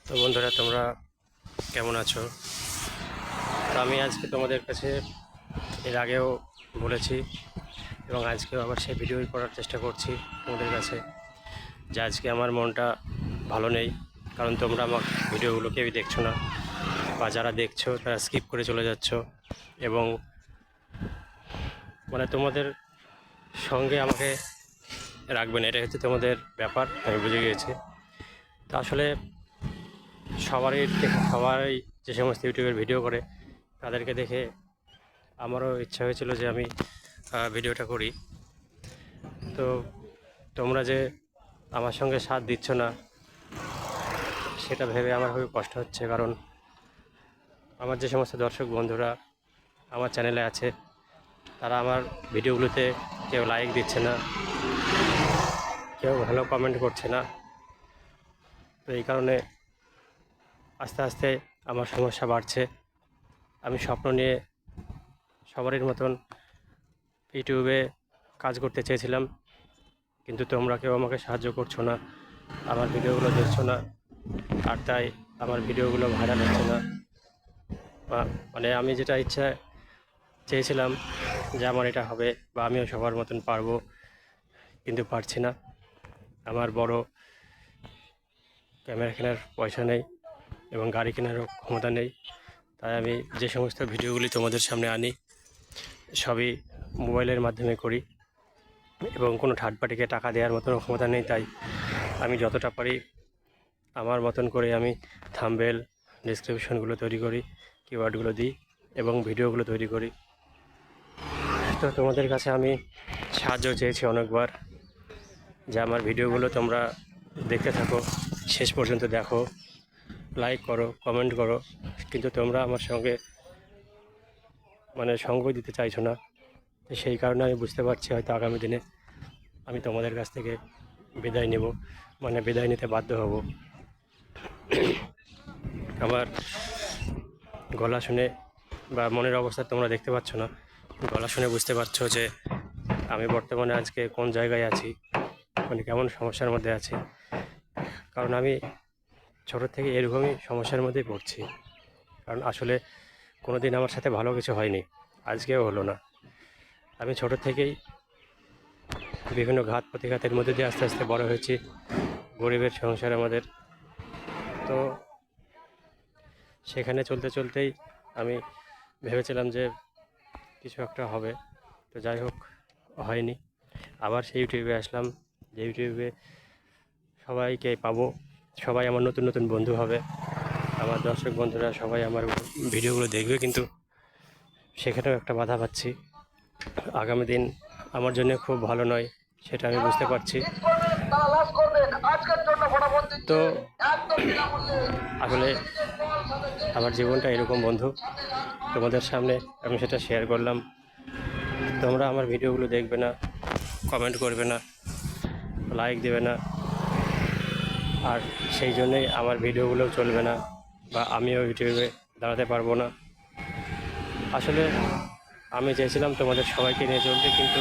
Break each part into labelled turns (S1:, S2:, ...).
S1: তো বন্ধুরা, তোমরা কেমন আছো? তো আমি আজকে তোমাদের কাছে এর আগেও বলেছি এবং আজকেও আবার সেই ভিডিওই করার চেষ্টা করছি তোমাদের কাছে, যে আজকে আমার মনটা ভালো নেই। কারণ তোমরা আমার ভিডিওগুলো কেউই দেখছো না, বা যারা দেখছো তারা স্কিপ করে চলে যাচ্ছ, এবং তোমাদের সঙ্গে আমাকে রাখবে না, এটা হচ্ছে তোমাদের ব্যাপার, আমি বুঝে গিয়েছি। তো আসলে সবাই যে সমস্ত ইউটিউবের ভিডিও করে তাদেরকে দেখে আমারও ইচ্ছা হয়েছিল যে আমি ভিডিওটা করি। তো তোমরা যে আমার সঙ্গে সাথ দিচ্ছ না, সেটা ভেবে আমার খুবই কষ্ট হচ্ছে। কারণ আমার যে সমস্ত দর্শক বন্ধুরা আমার চ্যানেলে আছে, তারা আমার ভিডিওগুলোতে কেউ লাইক দিচ্ছে না, কেউ ভালো কমেন্ট করছে না। তো এই কারণে আস্তে আস্তে আমার সমস্যা বাড়ছে। আমি স্বপ্ন নিয়ে সবারই মতন ইউটিউবে কাজ করতে চেয়েছিলাম, কিন্তু তোমরা কেউ আমাকে সাহায্য করছো না, আমার ভিডিওগুলো দেখছো না, আর তাই আমার ভিডিওগুলো ভাইরাল হচ্ছে না। আমি যেটা ইচ্ছা চেয়েছিলাম যে আমার এটা হবে বা আমিও সবার মতন পারবো, কিন্তু পারছি না। আমার বড় ক্যামেরা কেনার পয়সা নেই এবং গাড়ি কেনারও ক্ষমতা নেই। তাই আমি যে সমস্ত ভিডিওগুলি তোমাদের সামনে আনি সবই মোবাইলের মাধ্যমে করি, এবং কোনো থার্ড পার্টিকে টাকা দেওয়ার মতন ক্ষমতা নেই। তাই আমি যতটা পারি আমার মতন করে আমি থাম্বনেল, ডেসক্রিপশনগুলো তৈরি করি, কিওয়ার্ডগুলো দিই এবং ভিডিওগুলো তৈরি করি। তো তোমাদের কাছে আমি সাহায্য চেয়েছি অনেকবার, যে আমার ভিডিওগুলো তোমরা দেখতে থাকো, শেষ পর্যন্ত দেখো, লাইক করো, কমেন্ট করো, কিন্তু তোমরা আমার সঙ্গে সঙ্গ দিতে চাইছো না। তো সেই কারণে আমি বুঝতে পারছি হয়তো আগামী দিনে আমি তোমাদের কাছ থেকে বিদায় নেব, বিদায় নিতে বাধ্য হব। আমার গলা শুনে বা মনের অবস্থা তোমরা দেখতে পাচ্ছ না, গলা শুনে বুঝতে পারছো যে আমি বর্তমানে আজকে কোন জায়গায় আছি, কেমন সমস্যার মধ্যে আছি। কারণ আমি ছোটোর থেকে এরকমই সমস্যার মধ্যেই পড়ছি। কারণ আসলে কোনো দিন আমার সাথে ভালো কিছু হয়নি, আজকেও হলো না। আমি ছোটো থেকেই বিভিন্ন ঘাত প্রতিঘাতের মধ্যে দিয়ে আস্তে আস্তে বড় হয়েছি, গরিবের সংসার আমাদের। তো সেখানে চলতে চলতেই আমি ভেবেছিলাম যে কিছু একটা হবে। তো যাই হোক, হয়নি। আবার সেই ইউটিউবে আসলাম, যে ইউটিউবে সবাইকে পাবো, সবাই আমার নতুন নতুন বন্ধু হবে, আমার দর্শক বন্ধুরা সবাই আমার ভিডিওগুলো দেখবে, কিন্তু সেখানেও একটা বাধা পাচ্ছি। আগামী দিন আমার জন্য খুব ভালো নয়, সেটা আমি বুঝতে পারছি। তো আসলে আমার জীবনটা এরকম বন্ধু, তোমাদের সামনে আমি সেটা শেয়ার করলাম। তোমরা আমার ভিডিওগুলো দেখবে না, কমেন্ট করবে না, লাইক দেবে না, আর সেই জন্যেই আমার ভিডিওগুলোও চলবে না, বা আমিও ইউটিউবে দাঁড়াতে পারবো না। আসলে আমি চেয়েছিলাম তোমাদের সবাইকে নিয়ে চলতে, কিন্তু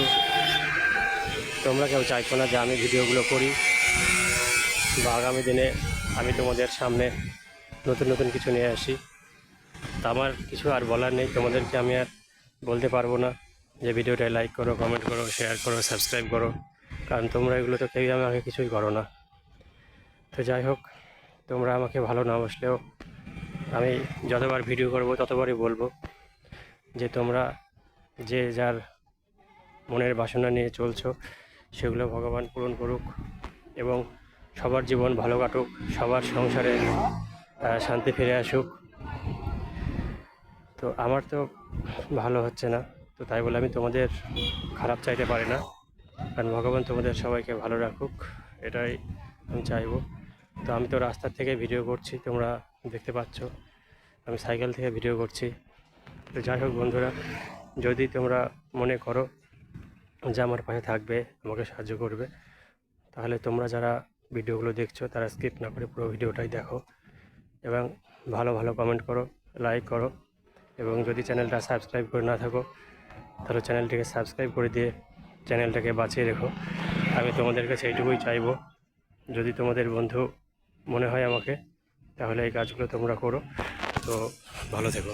S1: তোমরা কেউ চাইছো না যে আমি ভিডিওগুলো করি, বা আগামী দিনে আমি তোমাদের সামনে নতুন নতুন কিছু নিয়ে আসি। তা আমার কিছু আর বলার নেই, তোমাদেরকে আমি আর বলতে পারবো না যে ভিডিওটায় লাইক করো, কমেন্ট করো, শেয়ার করো, সাবস্ক্রাইব করো, কারণ তোমরা এগুলো তো কেউই আমাকে কিছুই করো না। তো যাই হোক, তোমরা আমাকে ভালো না বসলেও আমি যতবার ভিডিও করব ততবারই বলবো যে তোমরা যে যার মনের বাসনা নিয়ে চলছো সেগুলো ভগবান পূরণ করুক, এবং সবার জীবন ভালো কাটুক, সবার সংসারে শান্তি ফিরে আসুক। তো আমার তো ভালো হচ্ছে না, তো তাই বলে আমি তোমাদের খারাপ চাইতে পারি না, কারণ ভগবান তোমাদের সবাইকে ভালো রাখুক, এটাই আমি চাইবো। তো আমি তো রাস্তার থেকে ভিডিও করছি, তোমরা দেখতে পাচ্ছ আমি সাইকেল থেকে ভিডিও করছি। তো যাই হোক বন্ধুরা, যদি তোমরা মনে করো যে আমার পাশে থাকবে, আমাকে সাহায্য করবে, তাহলে তোমরা যারা ভিডিওগুলো দেখছো তারা স্কিপ না করে পুরো ভিডিওটাই দেখো, এবং ভালো ভালো কমেন্ট করো, লাইক করো, এবং যদি চ্যানেলটা সাবস্ক্রাইব করে না থাকো তাহলে চ্যানেলটিকে সাবস্ক্রাইব করে দিয়ে চ্যানেলটাকে বাঁচিয়ে রেখো। আমি তোমাদের কাছে এইটুকুই চাইবো, যদি তোমাদের বন্ধু মনে হয় আমাকে, তাহলে এই কাজগুলো তোমরা করো। তো ভালো থেকো।